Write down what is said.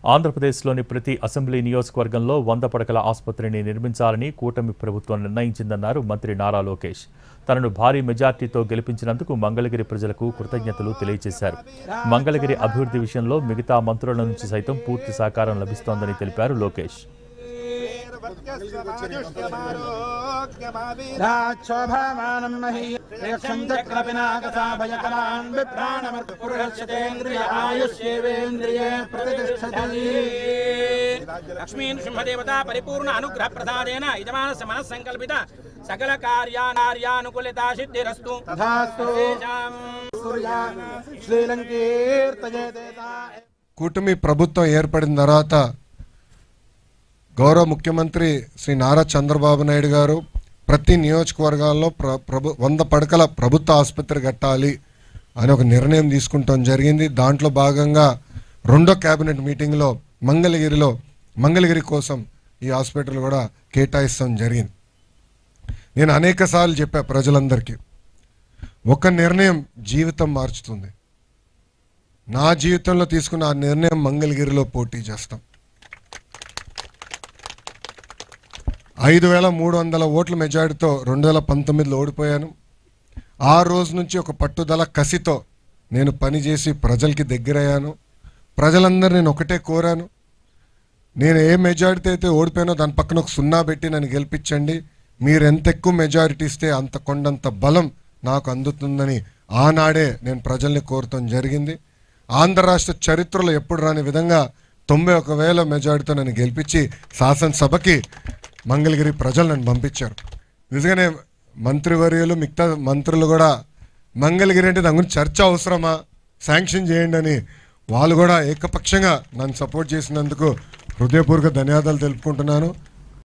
ఆంధ్రప్రదేశ్లోని ప్రతి అసెంబ్లీ నియోజకవర్గంలో 100 పడకల ఆసుపత్రిని నిర్మించాలని కూటమి ప్రభుత్వం నిర్ణయించిందన్నారు మంత్రి నారా లోకేష్. తనను భారీ మెజార్టీతో గెలిపించినందుకు మంగళగిరి ప్రజలకు కృతజ్ఞతలు తెలియజేశారు. మంగళగిరి అభివృద్ధి విషయంలో మిగతా మంత్రుల నుంచి సైతం పూర్తి సహకారం లభిస్తోందని తెలిపారు లోకేష్. లక్ష్మీ నృసింహదేవత పరిపూర్ణ అనుగ్రహ ప్రసాదేన యజమానస్య మనస్సంకల్పిత సకల కార్యానుకూలితా సిద్ధిరస్తు. కూటమి ప్రభుత్వం ఏర్పడిన తర్వాత గౌరవ ముఖ్యమంత్రి శ్రీ నారా చంద్రబాబు నాయుడు గారు ప్రతి నియోజకవర్గాల్లో 100 పడకల ప్రభుత్వ ఆసుపత్రి కట్టాలి అని ఒక నిర్ణయం తీసుకుంటాం జరిగింది. దాంట్లో భాగంగా రెండో కేబినెట్ మీటింగ్లో మంగళగిరి కోసం ఈ హాస్పిటల్ కూడా కేటాయిస్తాం జరిగింది. నేను అనేక సార్లు చెప్పా ప్రజలందరికీ, ఒక నిర్ణయం జీవితం మార్చుతుంది. నా జీవితంలో తీసుకున్న ఆ నిర్ణయం మంగళగిరిలో పోటీ చేస్తాం. 5300 ఓట్ల మెజారిటీతో 2019లో ఓడిపోయాను. ఆ రోజు నుంచి ఒక పట్టుదల కసితో నేను పనిచేసి ప్రజలకి దగ్గరయ్యాను. ప్రజలందరూ నేను ఒకటే కోరాను, నేను ఏ మెజారిటీ అయితే ఓడిపోయానో దాని పక్కన ఒక 0 పెట్టి నన్ను గెలిపించండి. మీరు ఎంత ఎక్కువ మెజారిటీ ఇస్తే అంత కొండంత బలం నాకు అందుతుందని ఆనాడే నేను ప్రజల్ని కోరటం జరిగింది. ఆంధ్ర రాష్ట్ర చరిత్రలో ఎప్పుడు రాని విధంగా 91,000 మెజారిటీతో నన్ను గెలిపించి శాసనసభకి మంగళగిరి ప్రజలు నన్ను పంపించారు. నిజంగానే మంత్రివర్యులు మిగతా మంత్రులు కూడా మంగళగిరి అంటే దాని గురించి చర్చ అవసరమా, శాంక్షన్ చేయండి అని వాళ్ళు కూడా ఏకపక్షంగా నన్ను సపోర్ట్ చేసినందుకు హృదయపూర్వక ధన్యవాదాలు తెలుపుకుంటున్నాను.